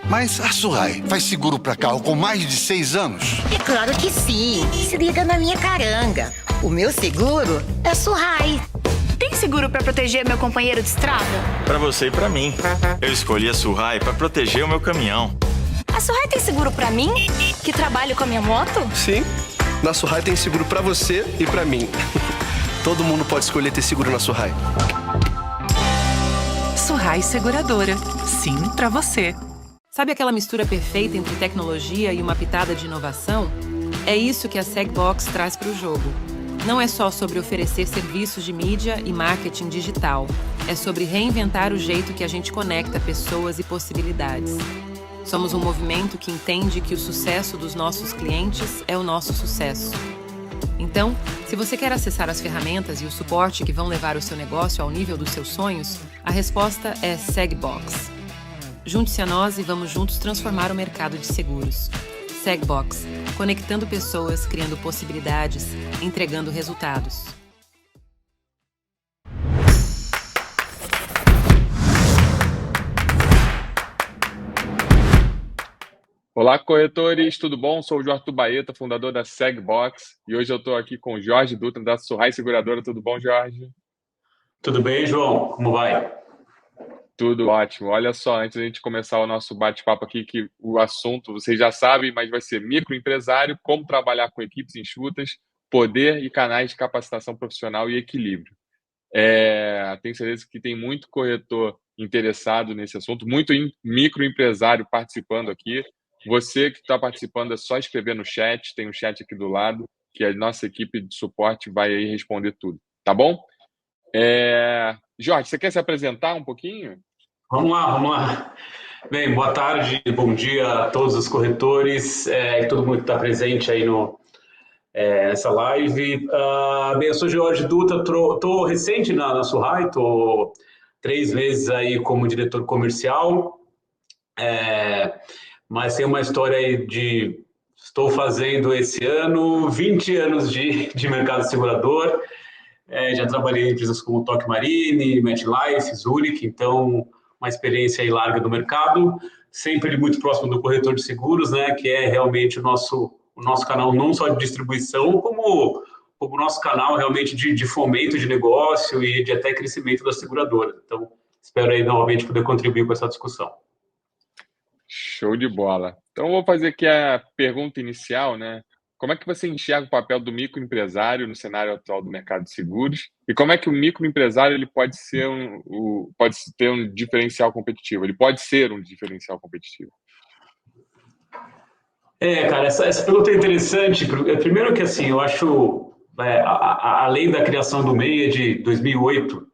Mas a Suhai faz seguro para carro com mais de 6 anos? É claro que sim. Se liga na minha caranga. O meu seguro é Suhai. Tem seguro para proteger meu companheiro de estrada? Para você e para mim. Eu escolhi a Suhai para proteger o meu caminhão. A Suhai tem seguro para mim, que trabalho com a minha moto? Sim, na Suhai tem seguro para você e para mim. Todo mundo pode escolher ter seguro na Suhai. Suhai Seguradora. Sim, para você. Sabe aquela mistura perfeita entre tecnologia e uma pitada de inovação? É isso que a Segbox traz para o jogo. Não é só sobre oferecer serviços de mídia e marketing digital. É sobre reinventar o jeito que a gente conecta pessoas e possibilidades. Somos um movimento que entende que o sucesso dos nossos clientes é o nosso sucesso. Então, se você quer acessar as ferramentas e o suporte que vão levar o seu negócio ao nível dos seus sonhos, a resposta é Segbox. Junte-se a nós e vamos juntos transformar o mercado de seguros. Segbox, conectando pessoas, criando possibilidades, entregando resultados. Olá, corretores, tudo bom? Sou o Jorge Tubaeta, fundador da Segbox, e hoje eu estou aqui com o Jorge Dutra, da Suhai Seguradora. Tudo bom, Jorge? Tudo bem, João? Como vai? Tudo ótimo. Olha só, antes da gente começar o nosso bate-papo aqui, que o assunto vocês já sabem, mas vai ser microempresário, como trabalhar com equipes enxutas, poder e canais de capacitação profissional e equilíbrio. Tenho certeza que tem muito corretor interessado nesse assunto, muito microempresário participando aqui. Você que está participando é só escrever no chat, tem um chat aqui do lado, que a nossa equipe de suporte vai aí responder tudo, tá bom? Jorge, você quer se apresentar um pouquinho? Vamos lá. Bem, boa tarde, bom dia a todos os corretores, todo mundo que está presente aí nessa live. Bem, eu sou Jorge Dutra, estou recente na Suhai, estou 3 meses aí como diretor comercial, mas tem uma história aí estou fazendo esse ano 20 anos de mercado segurador. Já trabalhei em empresas como Tokio Marine, MetLife, Zurich, então uma experiência aí larga do mercado, sempre muito próximo do corretor de seguros, né, que é realmente o nosso canal não só de distribuição, como o nosso canal realmente de fomento de negócio e de até crescimento da seguradora. Então, espero aí novamente poder contribuir com essa discussão. Show de bola. Então, eu vou fazer aqui a pergunta inicial, né? Como é que você enxerga o papel do microempresário no cenário atual do mercado de seguros? E como é que o microempresário ele pode ter um diferencial competitivo? Ele pode ser um diferencial competitivo? Cara, essa pergunta é interessante. Primeiro que, assim, eu acho a lei da criação do MEI é de 2008.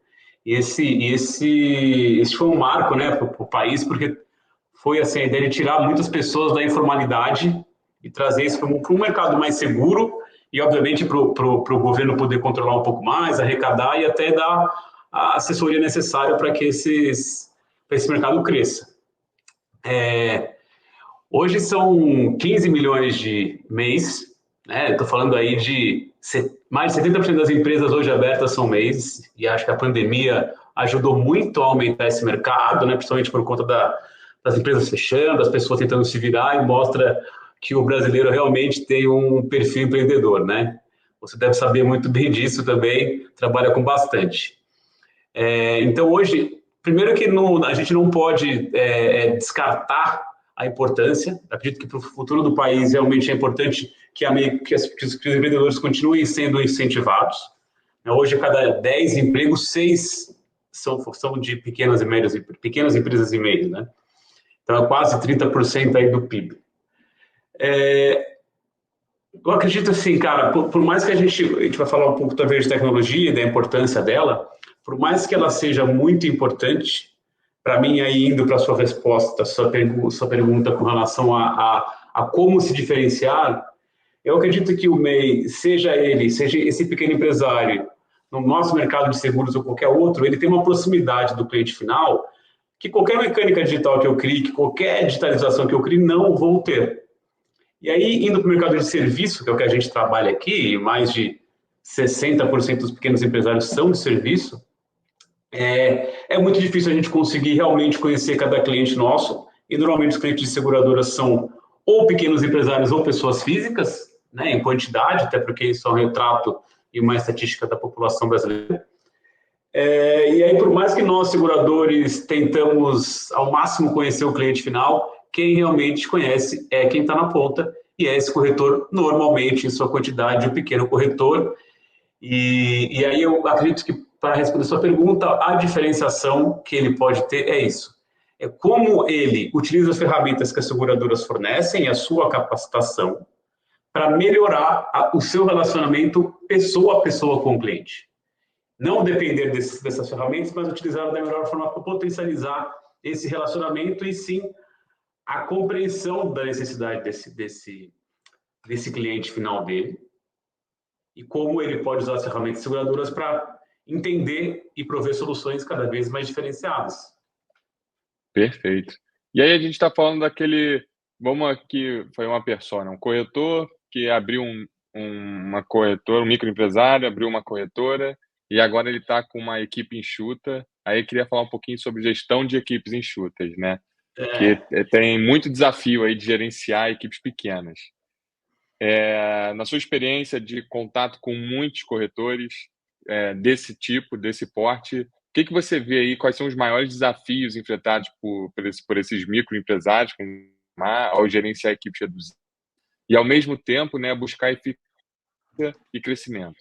E esse foi um marco, né, para o país, porque foi assim, a ideia de tirar muitas pessoas da informalidade e trazer isso para um mercado mais seguro e, obviamente, para o governo poder controlar um pouco mais, arrecadar e até dar a assessoria necessária para que esse mercado cresça. Hoje são 15 milhões de MEIs, né? Estou falando aí de mais de 70% das empresas hoje abertas são MEIs, e acho que a pandemia ajudou muito a aumentar esse mercado, né? Principalmente por conta das empresas fechando, as pessoas tentando se virar, e mostra que o brasileiro realmente tem um perfil empreendedor, né? Você deve saber muito bem disso também, trabalha com bastante. Então, hoje, primeiro que a gente não pode descartar a importância. Acredito que para o futuro do país realmente é importante que os empreendedores continuem sendo incentivados. Hoje, a cada 10 empregos, 6 são de pequenas empresas e médias, né? Então, é quase 30% aí do PIB. Eu acredito assim, cara, por mais que a gente vai falar um pouco talvez de tecnologia e da importância dela, por mais que ela seja muito importante, para mim, aí indo para a sua resposta, sua pergunta com relação a como se diferenciar, eu acredito que o MEI, seja esse pequeno empresário, no nosso mercado de seguros ou qualquer outro, ele tem uma proximidade do cliente final que qualquer mecânica digital que eu crie, que qualquer digitalização que eu crie, não vou ter. E aí, indo para o mercado de serviço, que é o que a gente trabalha aqui, mais de 60% dos pequenos empresários são de serviço, é muito difícil a gente conseguir realmente conhecer cada cliente nosso e normalmente os clientes de seguradoras são ou pequenos empresários ou pessoas físicas, né, em quantidade, até porque isso é um retrato e uma estatística da população brasileira. E aí, por mais que nós, seguradores, tentamos ao máximo conhecer o cliente final, quem realmente conhece é quem está na ponta, e é esse corretor, normalmente, em sua quantidade, um pequeno corretor. E aí eu acredito que, para responder a sua pergunta, a diferenciação que ele pode ter é isso. É como ele utiliza as ferramentas que as seguradoras fornecem, a sua capacitação, para melhorar o seu relacionamento pessoa a pessoa com o cliente. Não depender dessas ferramentas, mas utilizar da melhor forma para potencializar esse relacionamento e sim a compreensão da necessidade desse cliente final dele e como ele pode usar as ferramentas seguradoras para entender e prover soluções cada vez mais diferenciadas. Perfeito. E aí a gente está falando daquele, vamos aqui, foi uma persona, um corretor que abriu uma corretora, um microempresário, abriu uma corretora e agora ele está com uma equipe enxuta. Aí eu queria falar um pouquinho sobre gestão de equipes enxutas, né? Que tem muito desafio aí de gerenciar equipes pequenas. Na sua experiência de contato com muitos corretores desse tipo, desse porte, o que você vê aí, quais são os maiores desafios enfrentados por esses microempresários ao gerenciar equipes reduzidas e, ao mesmo tempo, né, buscar eficácia e crescimento?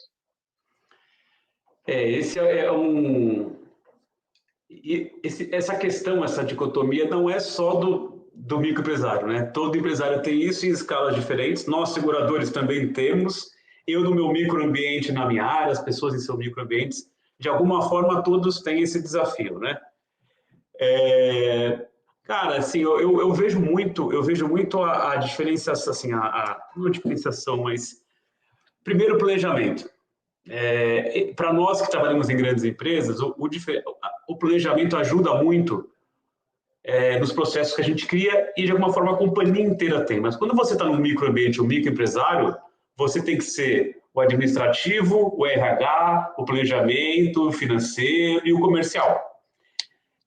Essa questão, essa dicotomia não é só do microempresário, né? Todo empresário tem isso em escalas diferentes, nós seguradores também temos, eu no meu microambiente na minha área, as pessoas em seus microambientes, de alguma forma todos têm esse desafio, né? Cara, assim, eu vejo muito a diferenciação, assim, não a diferenciação, mas primeiro planejamento. Para nós que trabalhamos em grandes empresas, o planejamento ajuda muito nos processos que a gente cria e, de alguma forma, a companhia inteira tem. Mas quando você está num microambiente, um microempresário, você tem que ser o administrativo, o RH, o planejamento, o financeiro e o comercial.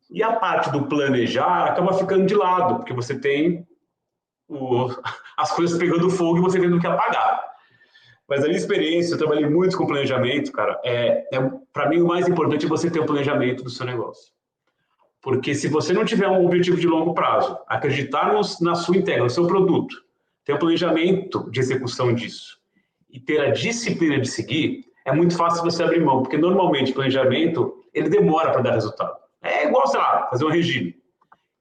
E a parte do planejar acaba ficando de lado, porque você tem as coisas pegando fogo e você tendo que apagar. Mas a minha experiência, eu trabalhei muito com planejamento, cara, para mim o mais importante é você ter o planejamento do seu negócio. Porque se você não tiver um objetivo de longo prazo, acreditar na sua entrega, no seu produto, ter o planejamento de execução disso e ter a disciplina de seguir, é muito fácil você abrir mão, porque normalmente o planejamento, ele demora para dar resultado. É igual, sei lá, fazer um regime.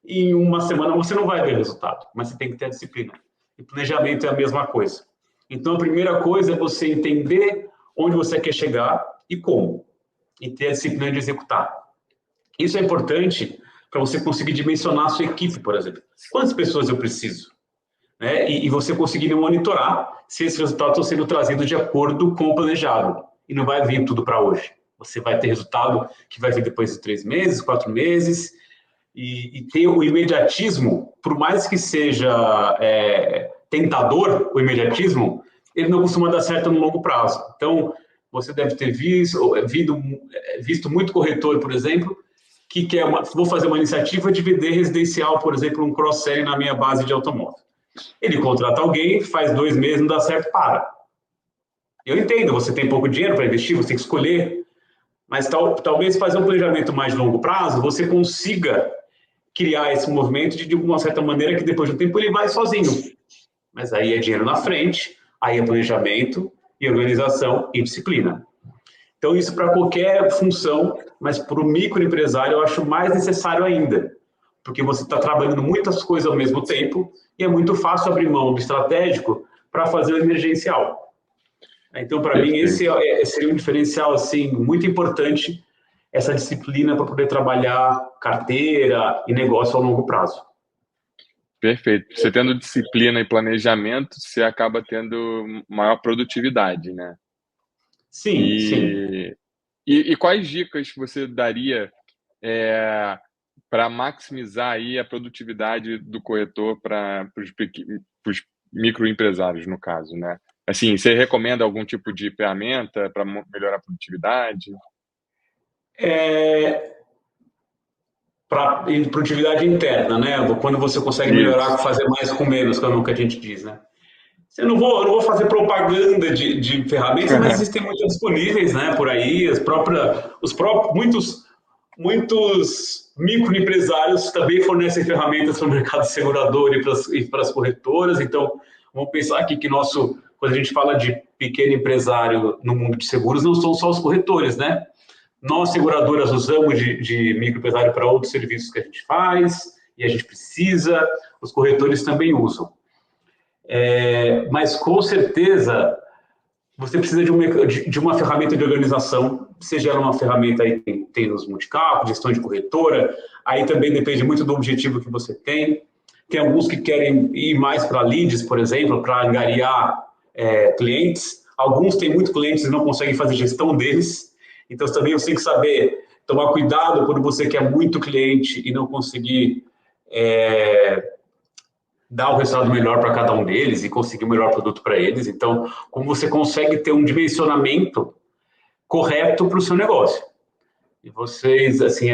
Em uma semana você não vai ver resultado, mas você tem que ter a disciplina. E planejamento é a mesma coisa. Então, a primeira coisa é você entender onde você quer chegar e como. E ter a disciplina de executar. Isso é importante para você conseguir dimensionar a sua equipe, por exemplo. Quantas pessoas eu preciso? Né? E você conseguir monitorar se esses resultados estão sendo trazidos de acordo com o planejado. E não vai vir tudo para hoje. Você vai ter resultado que vai vir depois de 3 meses, 4 meses. E ter o imediatismo, por mais que seja tentador, o imediatismo, ele não costuma dar certo no longo prazo. Então, você deve ter visto muito corretor, por exemplo, que vou fazer uma iniciativa de vender residencial, por exemplo, um cross-selling na minha base de automóvel. Ele contrata alguém, faz 2 meses, não dá certo, para. Eu entendo, você tem pouco dinheiro para investir, você tem que escolher, mas talvez fazer um planejamento mais de longo prazo, você consiga criar esse movimento de uma certa maneira que depois de um tempo ele vai sozinho. Mas aí é dinheiro na frente, aí é planejamento e organização e disciplina. Então isso para qualquer função, mas para o microempresário eu acho mais necessário ainda, porque você está trabalhando muitas coisas ao mesmo tempo e é muito fácil abrir mão do estratégico para fazer o emergencial. Então para mim esse seria um diferencial assim, muito importante, essa disciplina para poder trabalhar carteira e negócio a longo prazo. Perfeito. Você tendo disciplina e planejamento, você acaba tendo maior produtividade, né? Sim, sim. E quais dicas você daria para maximizar aí a produtividade do corretor para os microempresários, no caso, né? Assim, você recomenda algum tipo de ferramenta para melhorar a produtividade? para produtividade interna, né? Quando você consegue melhorar, fazer mais com menos, que é o que a gente diz, né? Eu não vou fazer propaganda de ferramentas, mas existem muitas disponíveis, né, por aí. Muitos microempresários também fornecem ferramentas para o mercado segurador e para as corretoras. Então, vamos pensar aqui que quando a gente fala de pequeno empresário no mundo de seguros, não são só os corretores, né? Nós, seguradoras, usamos de microempresário para outros serviços que a gente faz e a gente precisa, os corretores também usam. Mas, com certeza, você precisa de uma ferramenta de organização, seja ela uma ferramenta aí que tem nos multicapos, gestão de corretora, aí também depende muito do objetivo que você tem. Tem alguns que querem ir mais para leads, por exemplo, para angariar clientes. Alguns têm muitos clientes e não conseguem fazer gestão deles. Então, também você tem que saber tomar cuidado quando você quer muito cliente e não conseguir dar o resultado melhor para cada um deles e conseguir o melhor produto para eles. Então, como você consegue ter um dimensionamento correto para o seu negócio. E vocês, assim,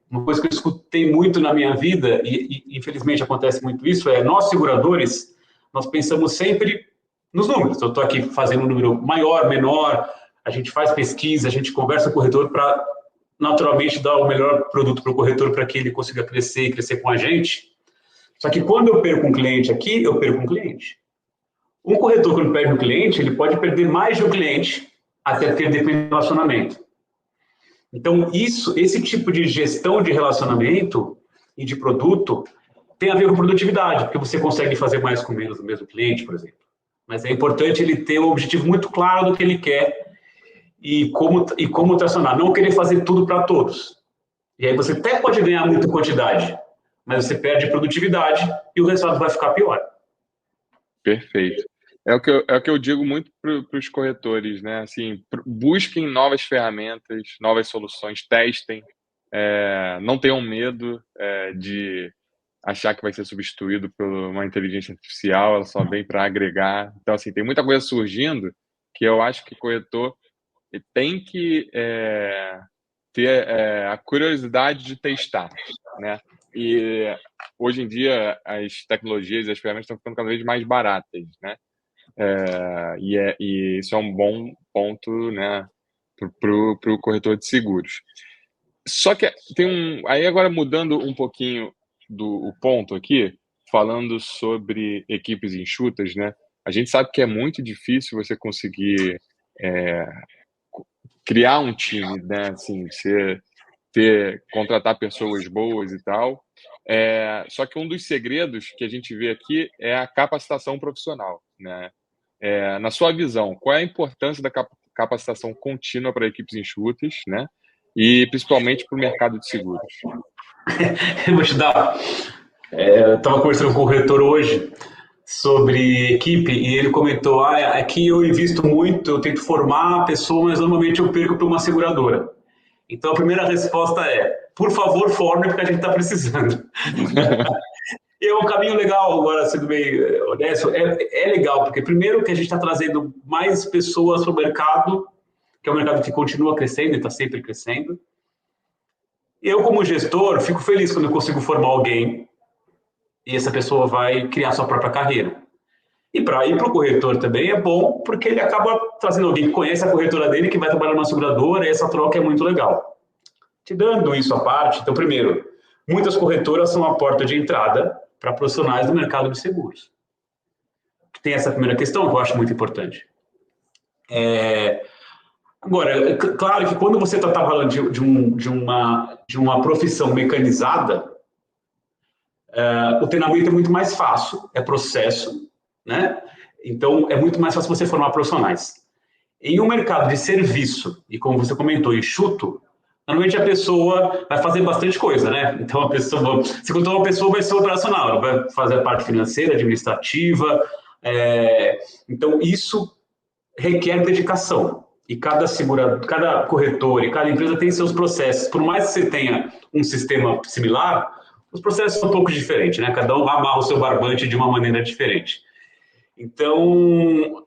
uma coisa que eu escutei muito na minha vida, e infelizmente acontece muito isso, nós seguradores, nós pensamos sempre nos números. Eu estou aqui fazendo um número maior, menor, a gente faz pesquisa, a gente conversa com o corretor para, naturalmente, dar o melhor produto para o corretor para que ele consiga crescer e crescer com a gente. Só que quando eu perco um cliente aqui, eu perco um cliente. Um corretor, quando perde um cliente, ele pode perder mais de um cliente, até porque ele depende do relacionamento. Então, esse tipo de gestão de relacionamento e de produto tem a ver com produtividade, porque você consegue fazer mais com menos do mesmo cliente, por exemplo. Mas é importante ele ter um objetivo muito claro do que ele quer e como tracionar. Não querer fazer tudo para todos. E aí você até pode ganhar muita quantidade, mas você perde produtividade e o resultado vai ficar pior. Perfeito. É o que eu digo muito para os corretores, né? Assim, busquem novas ferramentas, novas soluções, testem, não tenham medo de achar que vai ser substituído por uma inteligência artificial, ela só vem para agregar. Então, assim, tem muita coisa surgindo que eu acho que o corretor tem que ter a curiosidade de testar, né? E hoje em dia as tecnologias e as ferramentas estão ficando cada vez mais baratas, né? E isso é um bom ponto, né, para o corretor de seguros. Só que aí agora mudando um pouquinho o ponto aqui, falando sobre equipes enxutas, né? A gente sabe que é muito difícil você conseguir criar um time, né? Assim, contratar pessoas boas e tal. Só que um dos segredos que a gente vê aqui é a capacitação profissional, né? Na sua visão, qual é a importância da capacitação contínua para equipes enxutas, né? E principalmente para o mercado de seguros? Eu vou te dar. Eu estava conversando com o corretor hoje sobre equipe e ele comentou: aqui eu invisto muito, eu tento formar a pessoa, mas normalmente eu perco para uma seguradora. Então a primeira resposta por favor, forme, porque a gente está precisando. E é um caminho legal, agora sendo bem honesto, é legal, porque primeiro que a gente está trazendo mais pessoas para o mercado, que é um mercado que continua crescendo e está sempre crescendo. Eu, como gestor, fico feliz quando eu consigo formar alguém e essa pessoa vai criar sua própria carreira. E para ir para o corretor também é bom, porque ele acaba trazendo alguém que conhece a corretora dele, que vai trabalhar numa seguradora, e essa troca é muito legal. Te dando isso à parte, então, primeiro, muitas corretoras são a porta de entrada para profissionais do mercado de seguros. Tem essa primeira questão que eu acho muito importante. Agora, claro que quando você está falando de uma profissão mecanizada, o treinamento é muito mais fácil, é processo, né? Então, é muito mais fácil você formar profissionais. Em um mercado de serviço, e como você comentou, enxuto, normalmente a pessoa vai fazer bastante coisa, né? Então, se contratar uma pessoa, vai ser operacional, ela vai fazer a parte financeira, administrativa. Então, isso requer dedicação. E cada corretor e cada empresa tem seus processos. Por mais que você tenha um sistema similar, os processos são um pouco diferentes, né? Cada um amarra o seu barbante de uma maneira diferente. Então,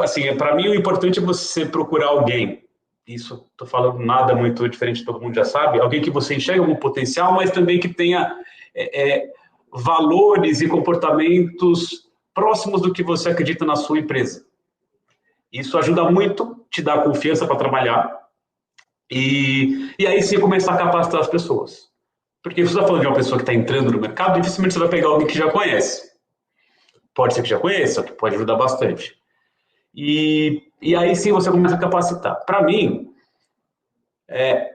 assim, para mim, o importante é você procurar alguém isso, estou falando nada muito diferente, todo mundo já sabe, alguém que você enxerga algum potencial, mas também que tenha valores e comportamentos próximos do que você acredita na sua empresa. Isso ajuda muito, te dá confiança para trabalhar, e aí sim começar a capacitar as pessoas. Porque se você está falando de uma pessoa que está entrando no mercado, dificilmente você vai pegar alguém que já conhece. Pode ser que já conheça, que pode ajudar bastante. E aí sim você começa a capacitar. Para mim,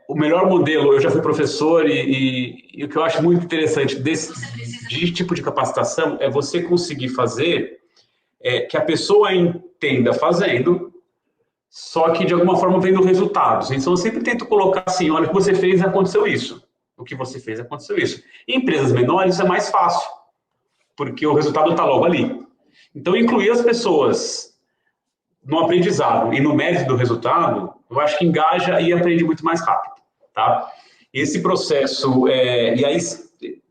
o melhor modelo, eu já fui professor e o que eu acho muito interessante de tipo de capacitação é você conseguir fazer que a pessoa entenda fazendo, só que de alguma forma vendo resultados. Então eu sempre tento colocar assim, olha, o que você fez, aconteceu isso. O que você fez, aconteceu isso. Em empresas menores isso é mais fácil, porque o resultado está logo ali. Então incluir as pessoas no aprendizado e no mérito do resultado, eu acho que engaja e aprende muito mais rápido, tá? Esse processo, e aí,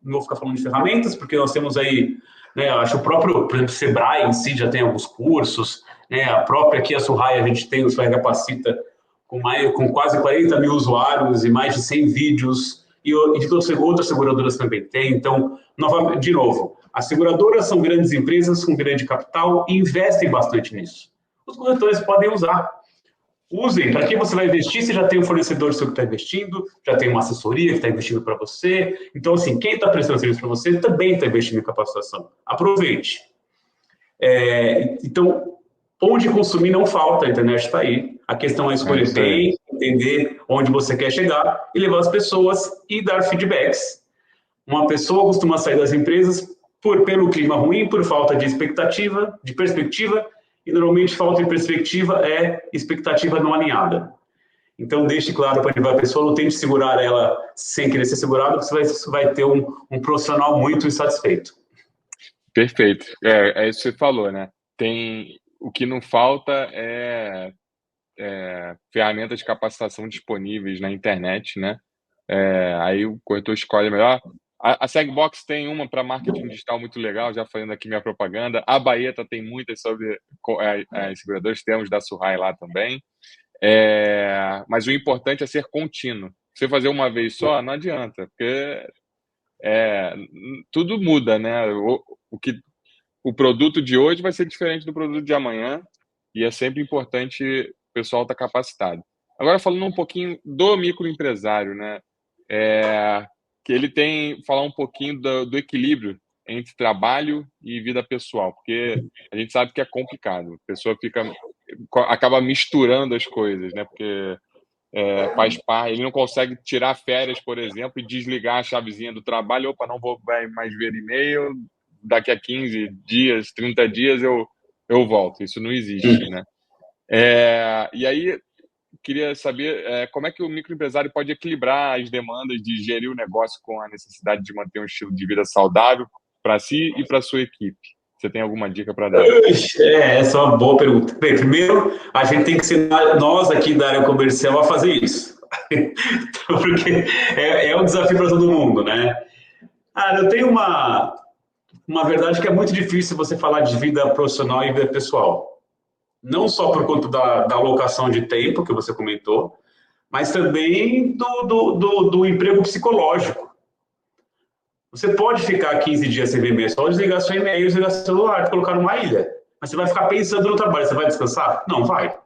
não vou ficar falando de ferramentas, porque nós temos aí, né, acho o próprio, por exemplo, o Sebrae em si já tem alguns cursos, né, a própria aqui, a Surrai, a gente tem, o Surrai Capacita, com quase 40 mil usuários e mais de 100 vídeos, e de todas outras seguradoras também tem. Então, de novo, as seguradoras são grandes empresas com grande capital e investem bastante nisso. Os corretores podem usar. Usem. Para quem você vai investir, você já tem um fornecedor seu que está investindo, já tem uma assessoria que está investindo para você. Então, assim, quem está prestando serviço para você também está investindo em capacitação. Aproveite. Então, onde consumir não falta, a internet está aí. A questão é escolher bem, entender onde você quer chegar e levar as pessoas e dar feedbacks. Uma pessoa costuma sair das empresas pelo clima ruim, por falta de expectativa, de perspectiva, e normalmente falta de perspectiva é expectativa não alinhada. Então, deixe claro para a pessoa, não tente segurar ela sem querer ser segurado, porque você vai ter um profissional muito insatisfeito. Perfeito. É isso que você falou, né? O que não falta é ferramentas de capacitação disponíveis na internet, né? Aí o corretor escolhe melhor. A Segbox tem uma para marketing digital muito legal, já fazendo aqui minha propaganda. A Baeta tem muitas sobre as seguradoras, temos da Surrai lá também. Mas o importante é ser contínuo. Você fazer uma vez só, não adianta, porque tudo muda, né? O produto de hoje vai ser diferente do produto de amanhã e é sempre importante o pessoal estar capacitado. Agora, falando um pouquinho do microempresário, né? Que ele falar um pouquinho do equilíbrio entre trabalho e vida pessoal, porque a gente sabe que é complicado. A pessoa acaba misturando as coisas, né? Porque faz parte, ele não consegue tirar férias, por exemplo, e desligar a chavezinha do trabalho. Opa, não vou mais ver e-mail, daqui a 15 dias, 30 dias eu volto. Isso não existe, né? E aí, queria saber como é que o microempresário pode equilibrar as demandas de gerir o negócio com a necessidade de manter um estilo de vida saudável para si e para a sua equipe. Você tem alguma dica para dar? Essa é uma boa pergunta. Bem, primeiro, a gente tem que ensinar nós aqui da área comercial a fazer isso. Porque é um desafio para todo mundo, né? Eu tenho uma verdade que é muito difícil você falar de vida profissional e vida pessoal. Não só por conta da alocação de tempo, que você comentou, mas também do emprego psicológico. Você pode ficar 15 dias sem ver e-mail, só desligar seu e-mail, desligar seu celular, colocar numa ilha. Mas você vai ficar pensando no trabalho, você vai descansar? Não vai.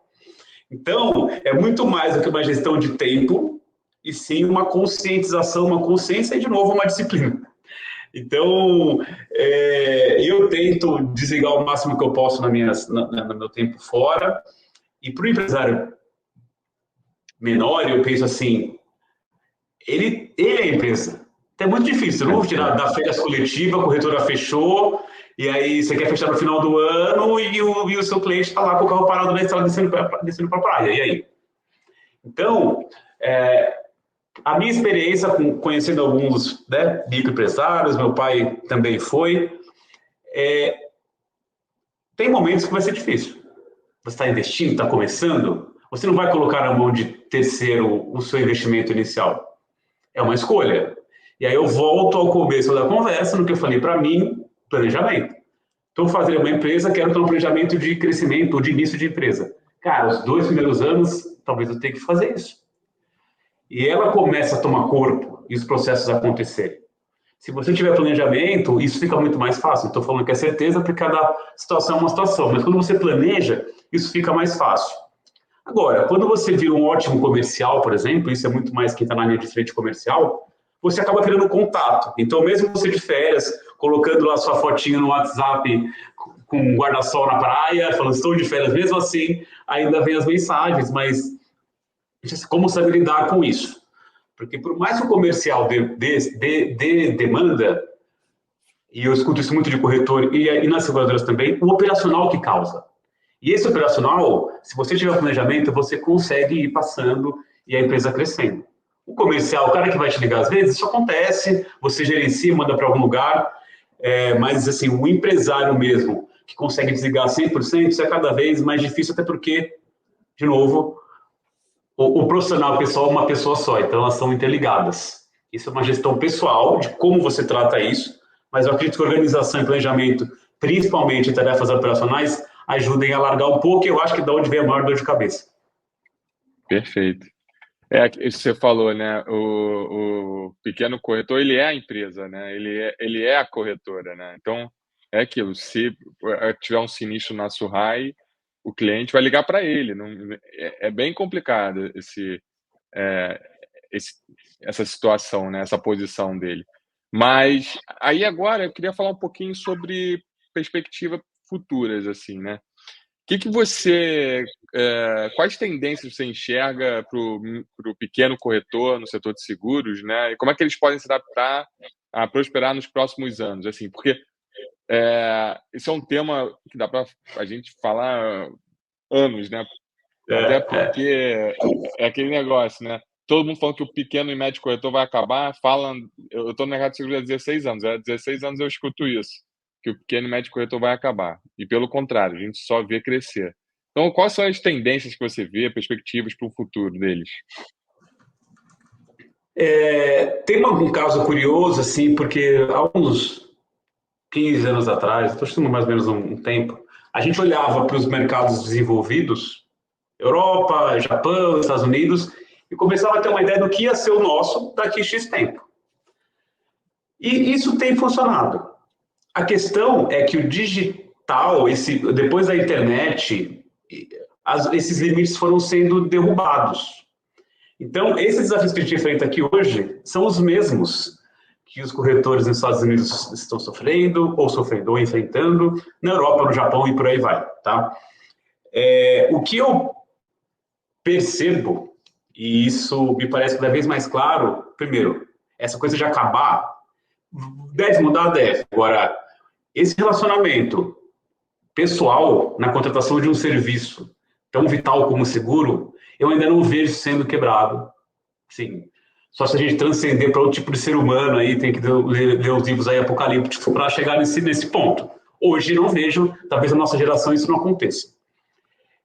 Então, é muito mais do que uma gestão de tempo, e sim uma conscientização, uma consciência e, de novo, uma disciplina. Então, eu tento desligar o máximo que eu posso no meu tempo fora. E para o empresário menor, eu penso assim, ele é a empresa. Então, é muito difícil. Eu não vou tirar da férias coletiva, a corretora fechou, e aí você quer fechar no final do ano e o seu cliente está lá com o carro parado na estrada descendo para a praia. E aí? Então, a minha experiência conhecendo alguns, né, microempresários, meu pai também foi, tem momentos que vai ser difícil. Você está investindo, está começando, você não vai colocar na mão de terceiro o seu investimento inicial. É uma escolha. E aí eu volto ao começo da conversa, no que eu falei para mim, planejamento. Estou fazendo uma empresa, quero ter um planejamento de crescimento ou de início de empresa. Cara, os 2 primeiros anos talvez eu tenha que fazer isso. E ela começa a tomar corpo e os processos acontecerem. Se você tiver planejamento, isso fica muito mais fácil. Estou falando que é certeza, porque cada situação é uma situação. Mas quando você planeja, isso fica mais fácil. Agora, quando você vira um ótimo comercial, por exemplo, isso é muito mais quem está na linha de frente comercial, você acaba criando contato. Então, mesmo você de férias, colocando lá sua fotinha no WhatsApp com um guarda-sol na praia, falando, estou de férias, mesmo assim, ainda vem as mensagens, mas como saber lidar com isso? Porque por mais que o comercial dê demanda, e eu escuto isso muito de corretor e nas seguradoras também, o operacional que causa. E esse operacional, se você tiver planejamento, você consegue ir passando e a empresa crescendo. O comercial, o cara que vai te ligar às vezes, isso acontece, você gerencia, manda para algum lugar, mas assim, o empresário mesmo, que consegue desligar 100%, isso é cada vez mais difícil, até porque, de novo, o profissional pessoal é uma pessoa só, então elas são interligadas. Isso é uma gestão pessoal de como você trata isso, mas eu acredito que organização e planejamento, principalmente em tarefas operacionais, ajudem a largar um pouco, e eu acho que da onde vem a maior dor de cabeça. Perfeito. Isso que você falou, né? O pequeno corretor, ele é a empresa, né? Ele é a corretora, né? Então, é aquilo. Se tiver um sinistro na Surrai, o cliente vai ligar para ele. Não, é bem complicado essa situação, né? Essa posição dele. Mas aí agora eu queria falar um pouquinho sobre perspectivas futuras, assim, né? Quais tendências você enxerga para o pequeno corretor no setor de seguros, né? E como é que eles podem se adaptar a prosperar nos próximos anos? Assim, porque isso é um tema que dá para a gente falar anos, né? Até porque é aquele negócio, né? Todo mundo falando que o pequeno e médio corretor vai acabar, eu estou no mercado de seguros há 16 anos, há 16 anos eu escuto isso, que o pequeno e médio corretor vai acabar. E pelo contrário, a gente só vê crescer. Então, quais são as tendências que você vê, perspectivas para o futuro deles? Tem um caso curioso, assim, porque há uns 15 anos atrás, estou chutando mais ou menos um tempo, a gente olhava para os mercados desenvolvidos, Europa, Japão, Estados Unidos, e começava a ter uma ideia do que ia ser o nosso daqui a X tempo. E isso tem funcionado. A questão é que o digital, depois da internet, esses limites foram sendo derrubados. Então, esses desafios que a gente enfrenta aqui hoje são os mesmos que os corretores nos Estados Unidos estão sofrendo, ou enfrentando, na Europa, no Japão e por aí vai. Tá? O que eu percebo, e isso me parece cada vez mais claro, primeiro, essa coisa de acabar, deve mudar, deve. Agora, esse relacionamento pessoal na contratação de um serviço tão vital como o seguro, eu ainda não vejo sendo quebrado. Sim. Só se a gente transcender para outro tipo de ser humano, aí tem que ler os livros aí apocalípticos para chegar nesse ponto. Hoje não vejo, talvez na nossa geração isso não aconteça.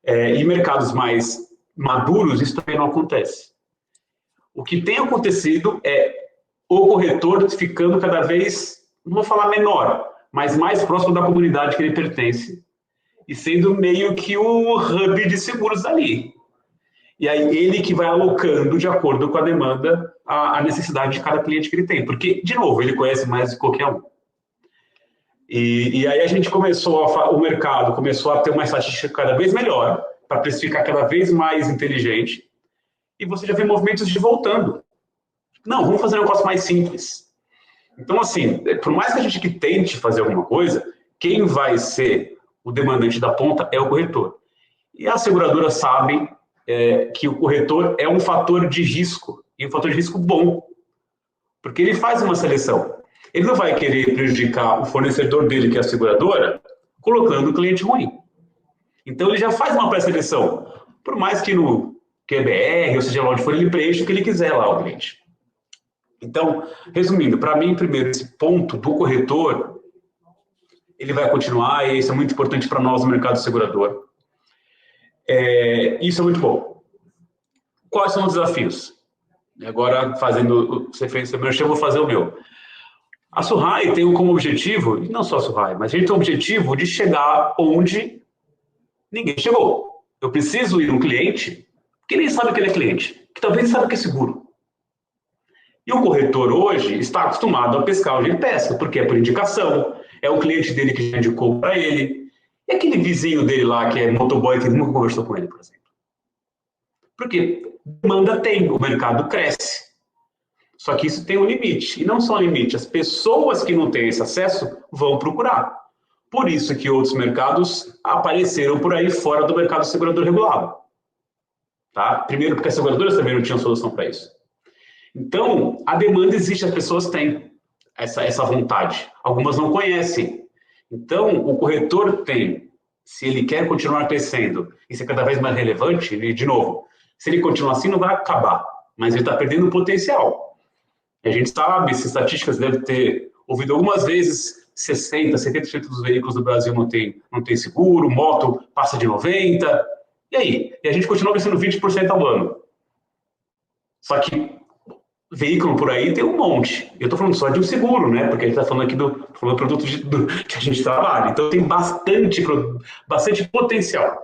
Em mercados mais maduros, isso também não acontece. O que tem acontecido é o corretor ficando cada vez, não vou falar menor, mas mais próximo da comunidade que ele pertence e sendo meio que o hub de seguros dali. E aí ele que vai alocando de acordo com a demanda a necessidade de cada cliente que ele tem. Porque, de novo, ele conhece mais do que qualquer um. E aí a gente o mercado começou a ter uma estatística cada vez melhor, para precificar cada vez mais inteligente, e você já vê movimentos de voltando. Não, vamos fazer um negócio mais simples. Então, assim, por mais que a gente tente fazer alguma coisa, quem vai ser o demandante da ponta é o corretor. E as seguradoras sabem que o corretor é um fator de risco, e um fator de risco bom, porque ele faz uma seleção. Ele não vai querer prejudicar o fornecedor dele, que é a seguradora, colocando o cliente ruim. Então, ele já faz uma pré-seleção, por mais que no QBR, ou seja lá onde for, ele preencha o que ele quiser lá, o cliente. Então, resumindo, para mim, primeiro, esse ponto do corretor, ele vai continuar, e isso é muito importante para nós no mercado segurador. Isso é muito bom. Quais são os desafios? Agora, fazendo referência ao meu, eu vou fazer o meu. A Surrai tem como objetivo, e não só a Surrai, mas a gente tem o objetivo de chegar onde ninguém chegou. Eu preciso ir no cliente que nem sabe que ele é cliente, que talvez saiba que é seguro. E o corretor hoje está acostumado a pescar onde ele pesca, porque é por indicação, é o cliente dele que já indicou para ele, e aquele vizinho dele lá que é motoboy que nunca conversou com ele, por exemplo. Porque demanda tem, o mercado cresce. Só que isso tem um limite, e não só um limite, as pessoas que não têm esse acesso vão procurar. Por isso que outros mercados apareceram por aí fora do mercado segurador regulado. Tá? Primeiro porque as seguradoras também não tinham solução para isso. Então, a demanda existe, as pessoas têm essa vontade. Algumas não conhecem. Então, o corretor tem, se ele quer continuar crescendo e ser cada vez mais relevante, e, de novo, se ele continuar assim, não vai acabar, mas ele está perdendo potencial. A gente sabe, essas estatísticas devem ter ouvido algumas vezes, 60%, 70% dos veículos do Brasil não tem seguro, moto passa de 90%, e aí? E a gente continua crescendo 20% ao ano. Só que veículo por aí tem um monte. Eu estou falando só de um seguro, né? Porque a gente está falando aqui do produto que a gente trabalha. Então tem bastante potencial.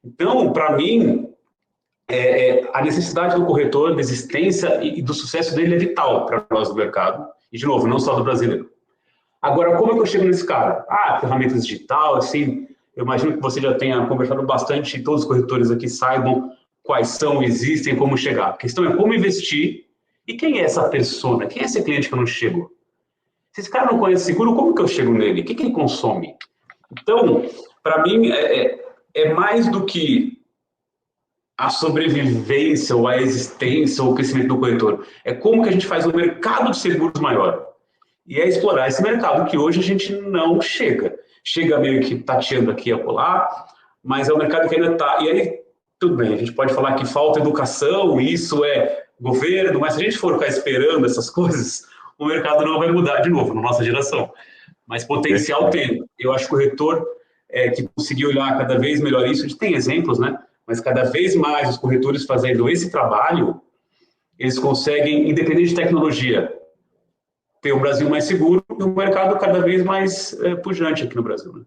Então, para mim, a necessidade do corretor, da existência e do sucesso dele é vital para nós do mercado. E, de novo, não só do brasileiro. Agora, como é que eu chego nesse cara? Ferramentas digital, assim, eu imagino que você já tenha conversado bastante e todos os corretores aqui saibam quais são, existem, como chegar. A questão é como investir e quem é essa persona? Quem é esse cliente que eu não chego? Se esse cara não conhece seguro, como que eu chego nele? O que ele consome? Então, para mim, é mais do que a sobrevivência ou a existência ou o crescimento do corretor. É como que a gente faz um mercado de seguros maior. E é explorar esse mercado que hoje a gente não chega. Chega meio que tateando aqui e acolá, mas é um mercado que ainda está... E aí, tudo bem, a gente pode falar que falta educação, isso é governo, mas se a gente for ficar esperando essas coisas, o mercado não vai mudar de novo, na nossa geração. Mas potencial tem. Eu acho que o corretor que conseguiu olhar cada vez melhor isso, a gente tem exemplos, né? Mas cada vez mais os corretores fazendo esse trabalho, eles conseguem, independente de tecnologia, ter um Brasil mais seguro e um mercado cada vez mais pujante aqui no Brasil, né?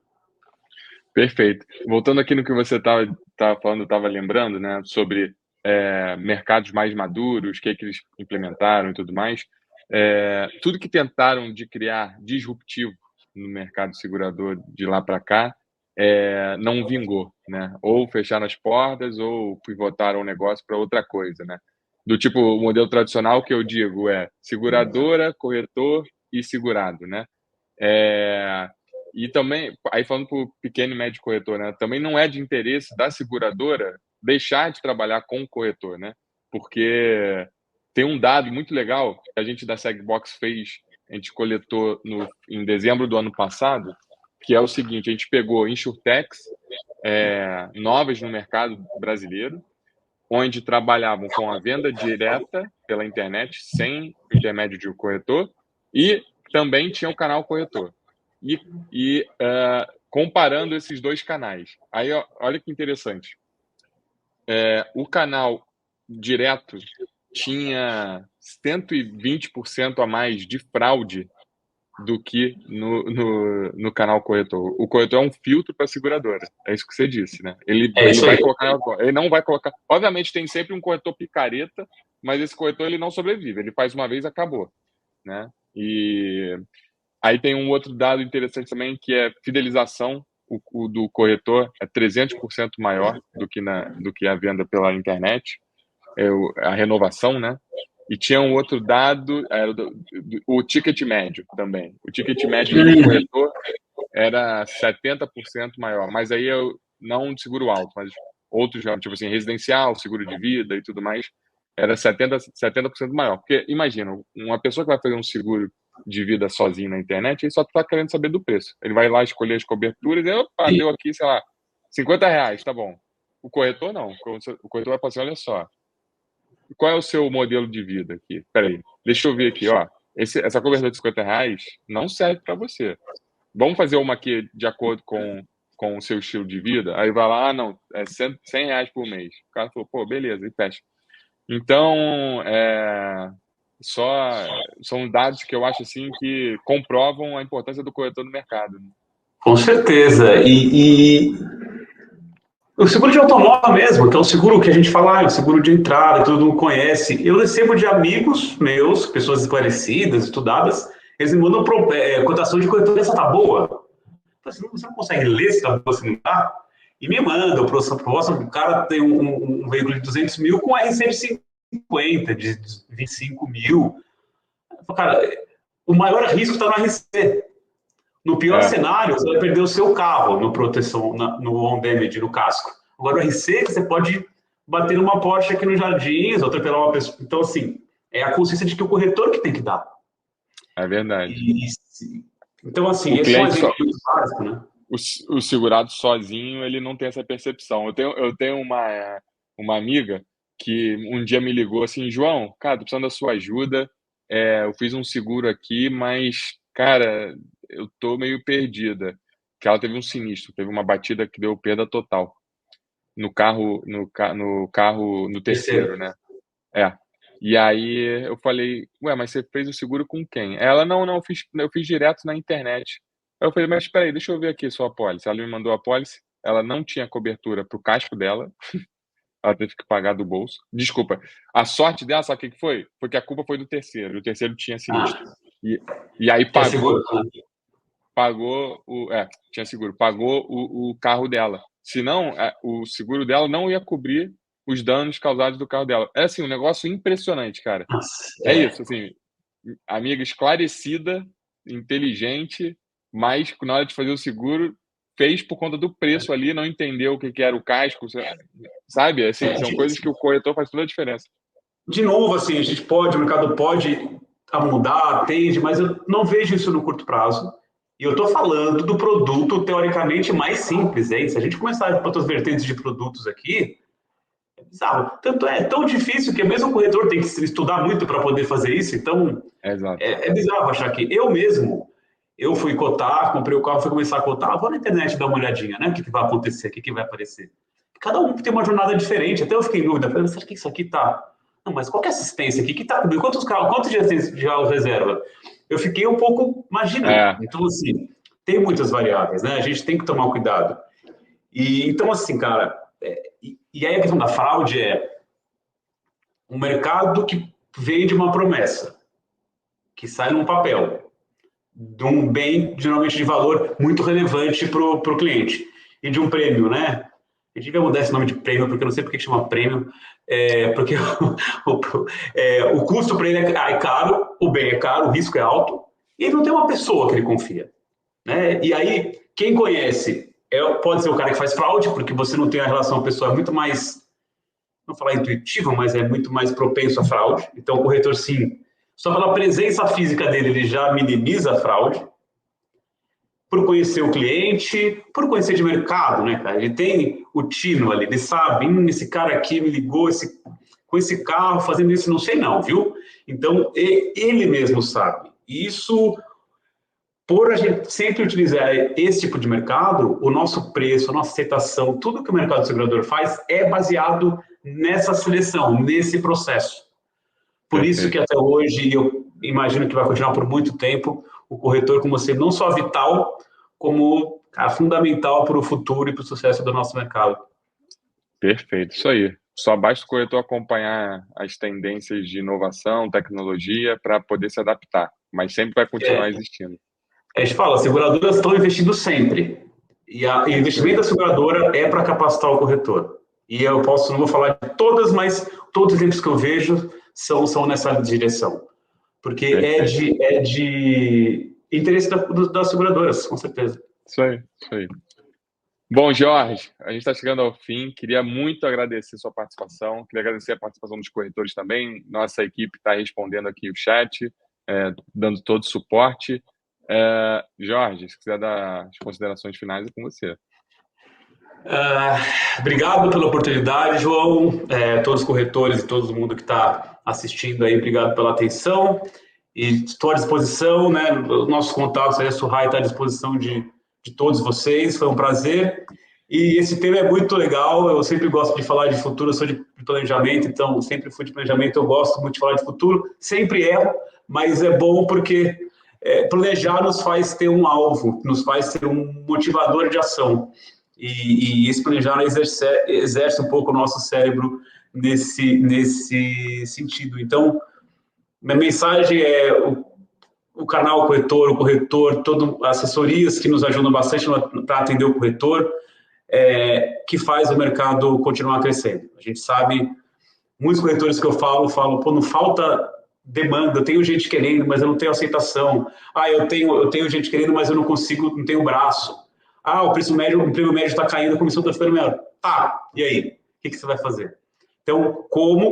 Perfeito. Voltando aqui no que você estava falando, estava lembrando, né, sobre mercados mais maduros, o que eles implementaram e tudo mais. Tudo que tentaram de criar disruptivo no mercado segurador de lá para cá não vingou, né? Ou fecharam as portas ou pivotaram o negócio para outra coisa, né? Do tipo, o modelo tradicional que eu digo é seguradora, corretor e segurado, né? E também, aí falando para o pequeno e médio corretor, né? Também não é de interesse da seguradora deixar de trabalhar com o corretor, né? Porque tem um dado muito legal que a gente da Segbox fez, a gente coletou em dezembro do ano passado, que é o seguinte: a gente pegou insurtechs novas no mercado brasileiro, onde trabalhavam com a venda direta pela internet, sem intermédio de um corretor, e também tinha o canal corretor. E comparando esses dois canais. Aí, olha que interessante. O canal direto tinha 120% a mais de fraude do que no canal corretor. O corretor é um filtro para a seguradora. É isso que você disse, né? Ele vai colocar, ele não vai colocar. Obviamente tem sempre um corretor picareta, mas esse corretor ele não sobrevive. Ele faz uma vez e acabou, né? E aí tem um outro dado interessante também, que é fidelização. O do corretor é 300% maior do que a venda pela internet, a renovação, né? E tinha um outro dado, era o ticket médio também. O ticket médio do corretor era 70% maior, mas aí não de seguro alto, mas outros, tipo assim, residencial, seguro de vida e tudo mais, era 70% maior. Porque, imagina, uma pessoa que vai fazer um seguro de vida sozinho na internet, ele só está querendo saber do preço. Ele vai lá escolher as coberturas e, opa, deu aqui, sei lá, R$50, tá bom. O corretor não. O corretor vai falar assim, olha só, qual é o seu modelo de vida aqui? Peraí, deixa eu ver aqui, ó. Essa cobertura de R$50 não serve para você. Vamos fazer uma aqui de acordo com o seu estilo de vida? Aí vai lá, não, é R$100 por mês. O cara falou, pô, beleza, e fecha. Então, são dados que eu acho assim que comprovam a importância do corretor no mercado. Com certeza. E O seguro de automóvel mesmo, que é um seguro que a gente fala, é um seguro de entrada, que todo mundo conhece. Eu recebo de amigos meus, pessoas esclarecidas, estudadas, eles me mandam cotação de corretora, essa tá boa? Você não consegue ler se tá boa, se não tá? E me manda, o cara tem um veículo de 200 mil com RC de 50, de 25 mil. Cara, o maior risco está no RC. No pior cenário, você vai perder o seu carro no proteção, no on damage, no casco. Agora, o RC, você pode bater numa Porsche aqui no Jardins, ou atropelar uma pessoa. Então, assim, é a consciência de que o corretor que tem que dar. É verdade. Então, assim, esse é um exemplo muito básico, né? O segurado sozinho, ele não tem essa percepção. Eu tenho uma amiga que um dia me ligou assim, João, cara, tô precisando da sua ajuda, eu fiz um seguro aqui, mas, cara, eu tô meio perdida. Que ela teve um sinistro, teve uma batida que deu perda total no carro, no terceiro, né? E aí eu falei, ué, mas você fez o seguro com quem? Ela, não, eu fiz direto na internet. Aí eu falei, mas espera aí, deixa eu ver aqui sua apólice. Ela me mandou a apólice, ela não tinha cobertura pro casco dela, ela teve que pagar do bolso. Desculpa, a sorte dela, sabe o que foi? Foi que a culpa foi do terceiro, o terceiro tinha sinistro. E aí pagou tinha seguro, pagou o carro dela. Senão, o seguro dela não ia cobrir os danos causados do carro dela. É assim, um negócio impressionante, cara. É isso, assim, amiga esclarecida, inteligente, mas na hora de fazer o seguro, fez por conta do preço ali, não entendeu o que era o casco, sabe? Assim, são coisas que o corretor faz toda a diferença. De novo, assim, o mercado pode mudar, atende, mas eu não vejo isso no curto prazo. E eu estou falando do produto, teoricamente, mais simples. Se a gente começar por outras vertentes de produtos aqui, é bizarro. Tanto é tão difícil que mesmo o corretor tem que estudar muito para poder fazer isso. Então, é bizarro achar que eu fui cotar, comprei o carro, fui começar a cotar, vou na internet dar uma olhadinha, né? O que vai acontecer, o que vai aparecer. Cada um tem uma jornada diferente. Até eu fiquei em dúvida, falei, será que isso aqui tá... Não, mas qual que é a assistência aqui? Que tá comigo? Quantos dias tem de reserva? Eu fiquei um pouco imaginando. Então, assim, tem muitas variáveis, né? A gente tem que tomar cuidado. Então, assim, cara, e aí a questão da fraude é um mercado que vende uma promessa, que sai num papel, de um bem, geralmente de valor muito relevante para o cliente, e de um prêmio, né? A gente vai mudar esse nome de prêmio, porque eu não sei porque chama prêmio, porque o custo para ele é caro, o bem é caro, o risco é alto, e ele não tem uma pessoa que ele confia, né? E aí, quem conhece, pode ser o cara que faz fraude, porque você não tem a relação pessoal, é muito mais, não falar intuitiva, mas é muito mais propenso à fraude. Então, o corretor, sim, só pela presença física dele, ele já minimiza a fraude. Por conhecer o cliente, por conhecer de mercado, né, cara? Ele tem o tino ali, ele sabe, esse cara aqui me ligou com esse carro, fazendo isso, não sei não, viu? Então, ele mesmo sabe. Isso, por a gente sempre utilizar esse tipo de mercado, o nosso preço, a nossa aceitação, tudo que o mercado segurador faz é baseado nessa seleção, nesse processo. Por isso que até hoje, eu imagino que vai continuar por muito tempo, o corretor como sendo não só vital, como fundamental para o futuro e para o sucesso do nosso mercado. Perfeito, isso aí. Só basta o corretor acompanhar as tendências de inovação, tecnologia, para poder se adaptar, mas sempre vai continuar existindo. A gente fala, as seguradoras estão investindo sempre, e o investimento da seguradora é para capacitar o corretor. E eu não vou falar de todas, mas todos os exemplos que eu vejo são nessa direção. Porque é de interesse das seguradoras, com certeza. Isso aí. Bom, Jorge, a gente está chegando ao fim. Queria muito agradecer sua participação. Queria agradecer a participação dos corretores também. Nossa equipe está respondendo aqui o chat, dando todo o suporte. Jorge, se quiser dar as considerações finais, é com você. Obrigado pela oportunidade, João. Todos os corretores e todo mundo que está assistindo aí, obrigado pela atenção. E estou à disposição, né? Nossos contatos aí, a Surrai está à disposição de todos vocês. Foi um prazer. E esse tema é muito legal. Eu sempre gosto de falar de futuro. Eu sou de planejamento, então sempre fui de planejamento. Eu gosto muito de falar de futuro. Sempre erro, mas é bom porque planejar nos faz ter um alvo, nos faz ter um motivador de ação. E esse planejar exerce um pouco o nosso cérebro nesse sentido. Então, minha mensagem é o canal corretor, o corretor, assessorias que nos ajudam bastante para atender o corretor, que faz o mercado continuar crescendo. A gente sabe, muitos corretores que eu falo, pô, não falta demanda, eu tenho gente querendo, mas eu não tenho aceitação. Eu tenho gente querendo, mas eu não consigo, não tenho braço. O preço médio, o prêmio médio está caindo, a comissão está ficando menor. Tá, e aí? O que você vai fazer? Então,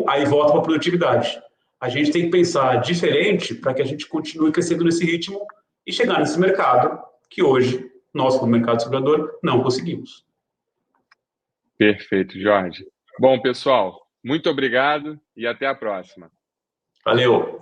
aí volta para a produtividade. A gente tem que pensar diferente para que a gente continue crescendo nesse ritmo e chegar nesse mercado que hoje, nós, como mercado segurador, não conseguimos. Perfeito, Jorge. Bom, pessoal, muito obrigado e até a próxima. Valeu!